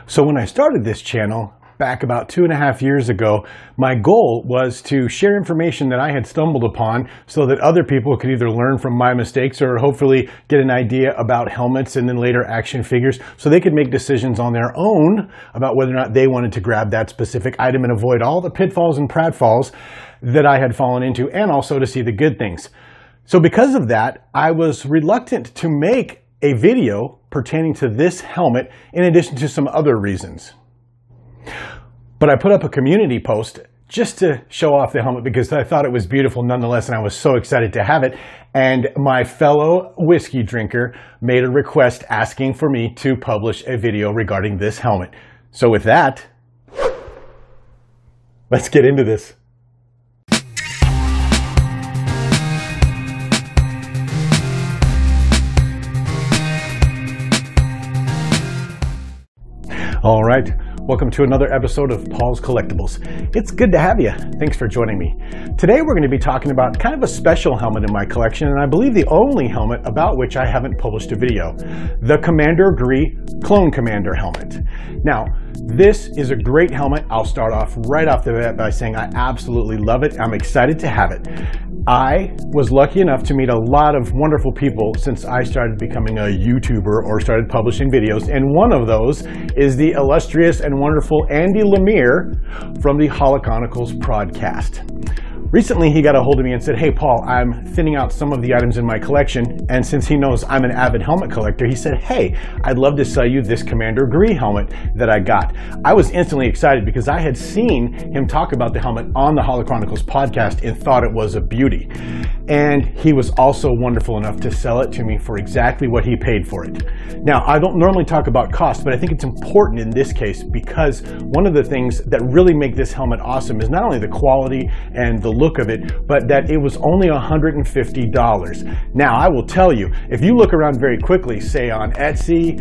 So when I started this channel back about 2.5 years ago, my goal was to share information that I had stumbled upon so that other people could either learn from my mistakes or hopefully get an idea about helmets and then later action figures so they could make decisions on their own about whether or not they wanted to grab that specific item and avoid all the pitfalls and pratfalls that I had fallen into, and also to see the good things. So because of that, I was reluctant to make a video pertaining to this helmet in addition to some other reasons. But I put up a community post just to show off the helmet because I thought it was beautiful nonetheless, and I was so excited to have it. And my fellow whiskey drinker made a request asking for me to publish a video regarding this helmet. So with that, let's get into this. All right, welcome to another episode of Paul's Collectibles. It's good to have you. Thanks for joining me. Today we're going to be talking about kind of a special helmet in my collection, and I believe the only helmet about which I haven't published a video. The Commander Gree Clone Commander helmet. Now, this is a great helmet. I'll start off right off the bat by saying I absolutely love it. I'm excited to have it. I was lucky enough to meet a lot of wonderful people since I started becoming a YouTuber or started publishing videos, and one of those is the illustrious and wonderful Andy Lemire from the Collectibles podcast. Recently, he got a hold of me and said, "Hey, Paul, I'm thinning out some of the items in my collection." And since he knows I'm an avid helmet collector, he said, "Hey, I'd love to sell you this Commander Gree helmet that I got." I was instantly excited because I had seen him talk about the helmet on the Collectibles podcast and thought it was a beauty. And he was also wonderful enough to sell it to me for exactly what he paid for it. Now, I don't normally talk about cost, but I think it's important in this case because one of the things that really make this helmet awesome is not only the quality and the look of it, but that it was only $150. Now, I will tell you, if you look around very quickly, say on Etsy,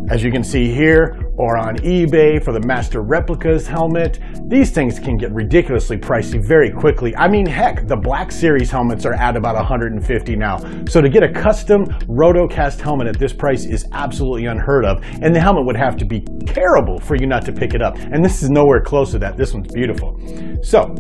as you can see here, or on eBay for the Master Replicas helmet, these things can get ridiculously pricey very quickly. I mean, heck, the Black Series helmets are at about $150 now. So to get a custom rotocast helmet at this price is absolutely unheard of, and the helmet would have to be terrible for you not to pick it up. And this is nowhere close to that. This one's beautiful. So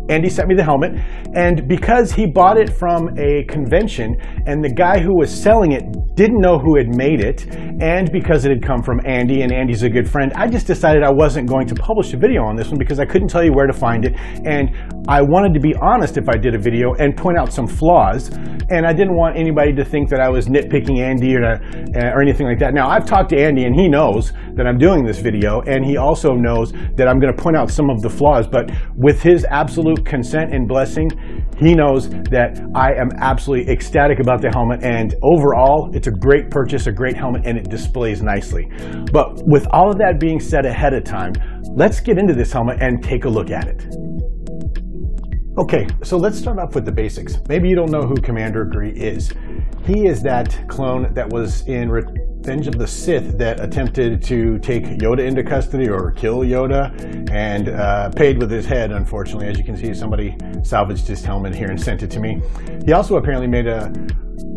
Andy sent me the helmet, and because he bought it from a convention and the guy who was selling it didn't know who had made it, and because it had come from Andy and Andy's a good friend, I just decided I wasn't going to publish a video on this one because I couldn't tell you where to find it, and I wanted to be honest if I did a video and point out some flaws, and I didn't want anybody to think that I was nitpicking Andy or anything like that. Now, I've talked to Andy and he knows that I'm doing this video, and he also knows that I'm going to point out some of the flaws, but with his absolute consent and blessing, he knows that I am absolutely ecstatic about the helmet, and overall it's a great purchase, a great helmet, and it displays nicely. But with all of that being said ahead of time, let's get into this helmet and take a look at it. Okay, so let's start off with the basics. Maybe you don't know who Commander Gree is. He is that clone that was in Revenge of the Sith that attempted to take Yoda into custody or kill Yoda, and paid with his head, unfortunately. As you can see, somebody salvaged his helmet here and sent it to me. He also apparently made an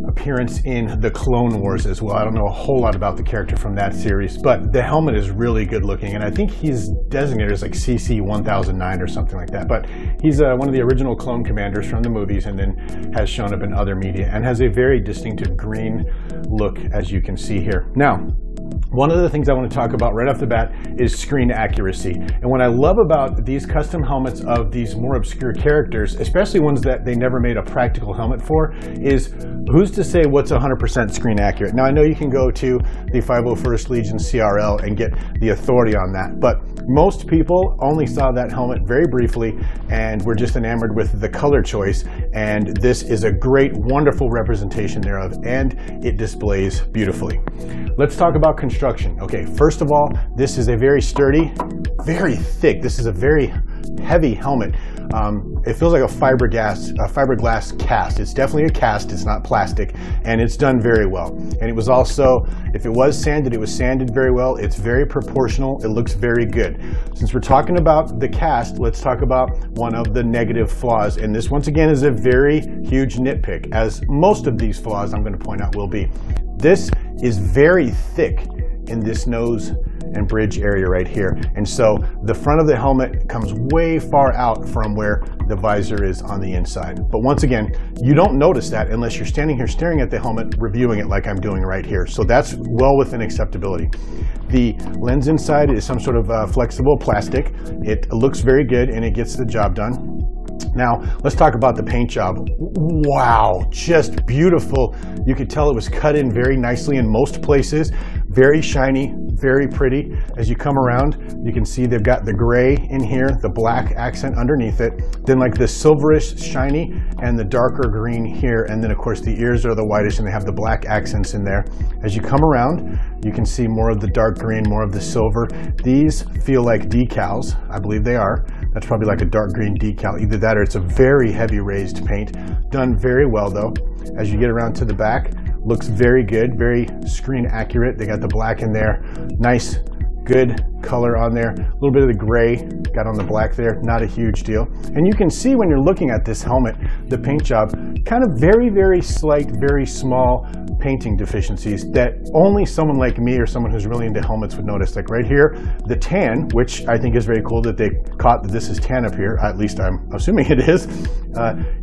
appearance in the Clone Wars as well. I don't know a whole lot about the character from that series, but the helmet is really good looking, and I think he's designated as like CC 1009 or something like that. But he's one of the original clone commanders from the movies, and then has shown up in other media and has a very distinctive green look, as you can see here. Now, one of the things I want to talk about right off the bat is screen accuracy. And what I love about these custom helmets of these more obscure characters, especially ones that they never made a practical helmet for, is who's to say what's 100% screen accurate? Now, I know you can go to the 501st Legion CRL and get the authority on that, but most people only saw that helmet very briefly and were just enamored with the color choice, and this is a great, wonderful representation thereof, and it displays beautifully. Let's talk about construction. Okay, first of all, this is a very sturdy, very thick, this is a very heavy helmet. It feels like a fiberglass cast. It's definitely a cast, it's not plastic, and it's done very well. And it was also, if it was sanded, it was sanded very well. It's very proportional, it looks very good. Since we're talking about the cast, let's talk about one of the negative flaws. And this, once again, is a very huge nitpick, as most of these flaws I'm going to point out will be. This is very thick in this nose and bridge area right here. And so the front of the helmet comes way far out from where the visor is on the inside. But once again, you don't notice that unless you're standing here staring at the helmet, reviewing it like I'm doing right here. So that's well within acceptability. The lens inside is some sort of flexible plastic. It looks very good and it gets the job done. Now, let's talk about the paint job. Wow, just beautiful. You could tell it was cut in very nicely in most places. Very shiny, very pretty. As you come around, you can see they've got the gray in here, the black accent underneath it, then like the silverish shiny and the darker green here, and then of course the ears are the whitish and they have the black accents in there. As you come around, you can see more of the dark green, more of the silver. These feel like decals. I believe they are. That's probably like a dark green decal. Either that or it's a very heavy raised paint. Done very well though. As you get around to the back, looks very good, very screen accurate. They got the black in there. Nice, good color on there. A little bit of the gray got on the black there. Not a huge deal. And you can see when you're looking at this helmet, the paint job, kind of very, very slight, very small painting deficiencies that only someone like me or someone who's really into helmets would notice. Like right here, the tan, which I think is very cool that they caught that this is tan up here. At least I'm assuming it is.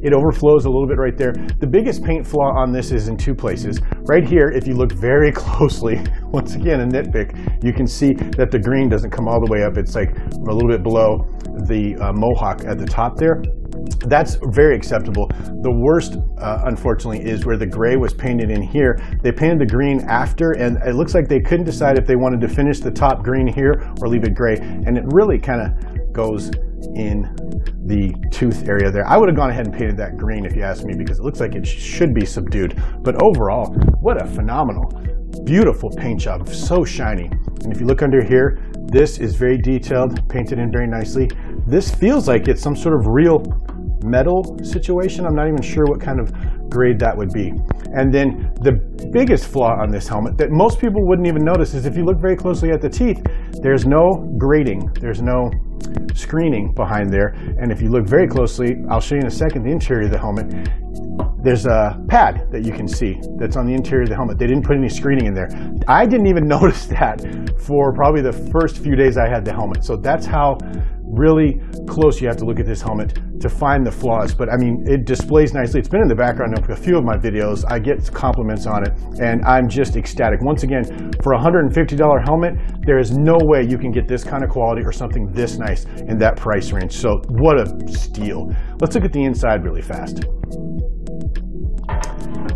It overflows a little bit right there. The biggest paint flaw on this is in two places. Right here, if you look very closely, once again, a nitpick, you can see that the green doesn't come all the way up. It's like a little bit below the mohawk at the top there. That's very acceptable. The worst, unfortunately, is where the gray was painted in here. They painted the green after, and it looks like they couldn't decide if they wanted to finish the top green here or leave it gray. And it really kind of goes in the tooth area there. I would have gone ahead and painted that green if you asked me, because it looks like it should be subdued. But overall, what a phenomenal, beautiful paint job, so shiny. And if you look under here, this is very detailed, painted in very nicely. This feels like it's some sort of real metal situation. I'm not even sure what kind of grade that would be. And then the biggest flaw on this helmet that most people wouldn't even notice is if you look very closely at the teeth, there's no grating, there's no screening behind there. And if you look very closely, I'll show you in a second the interior of the helmet, there's a pad that you can see that's on the interior of the helmet. They didn't put any screening in there. I didn't even notice that for probably the first few days I had the helmet. So that's how really close you have to look at this helmet to find the flaws. But I mean, it displays nicely. It's been in the background of a few of my videos. I get compliments on it and I'm just ecstatic. Once again, for a $150 helmet, there is no way you can get this kind of quality or something this nice in that price range. So what a steal. Let's look at the inside really fast.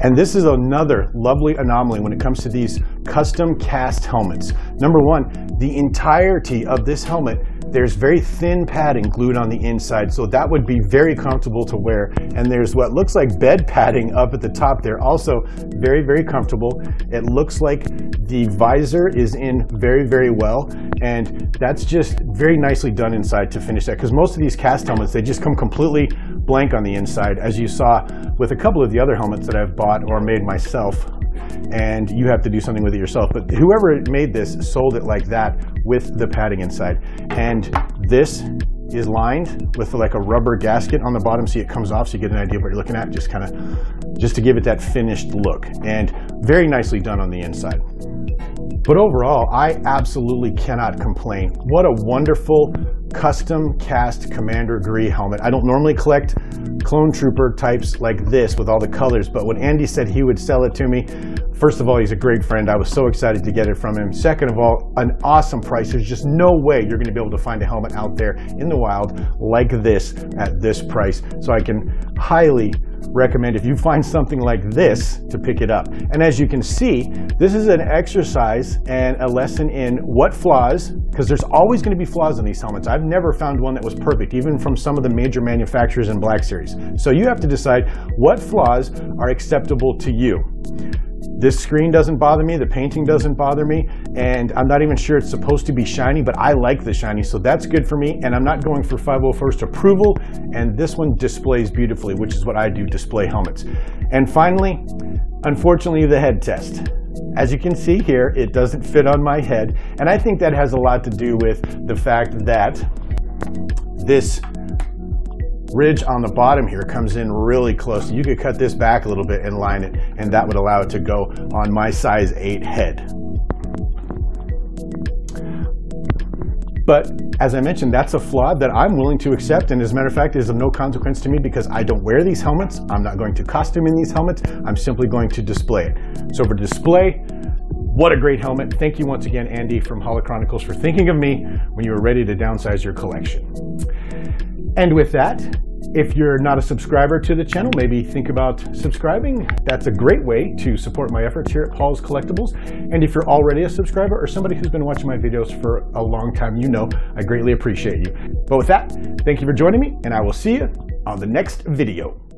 And this is another lovely anomaly when it comes to these custom cast helmets. Number one, the entirety of this helmet, there's very thin padding glued on the inside, so that would be very comfortable to wear. And there's what looks like bed padding up at the top there, also very, very comfortable. It looks like the visor is in very, very well, and that's just very nicely done inside to finish that, because most of these cast helmets, they just come completely blank on the inside, as you saw with a couple of the other helmets that I've bought or made myself, and you have to do something with it yourself. But whoever made this sold it like that with the padding inside. And this is lined with like a rubber gasket on the bottom, so it comes off, so you get an idea of what you're looking at, just to give it that finished look. And very nicely done on the inside. But overall, I absolutely cannot complain. What a wonderful custom cast Commander Gree helmet. I don't normally collect clone trooper types like this with all the colors, but when Andy said he would sell it to me, first of all, he's a great friend. I was so excited to get it from him. Second of all, an awesome price. There's just no way you're going to be able to find a helmet out there in the wild like this at this price. So I can highly recommend, if you find something like this, to pick it up. And as you can see, this is an exercise and a lesson in what flaws, because there's always going to be flaws in these helmets. I've never found one that was perfect, even from some of the major manufacturers in Black Series. So you have to decide what flaws are acceptable to you. This screen doesn't bother me, the painting doesn't bother me, and I'm not even sure it's supposed to be shiny, but I like the shiny, so that's good for me, and I'm not going for 501st approval, and this one displays beautifully, which is what I do, display helmets. And finally, unfortunately, the head test. As you can see here, it doesn't fit on my head, and I think that has a lot to do with the fact that this ridge on the bottom here comes in really close. You could cut this back a little bit and line it, and that would allow it to go on my size 8 head. But as I mentioned, that's a flaw that I'm willing to accept, and as a matter of fact, is of no consequence to me because I don't wear these helmets. I'm not going to costume in these helmets. I'm simply going to display it. So for display, what a great helmet. Thank you once again, Andy from Chronicles, for thinking of me when you were ready to downsize your collection. And with that, if you're not a subscriber to the channel, maybe think about subscribing. That's a great way to support my efforts here at Paul's Collectibles. And if you're already a subscriber or somebody who's been watching my videos for a long time, you know I greatly appreciate you. But with that, thank you for joining me, and I will see you on the next video.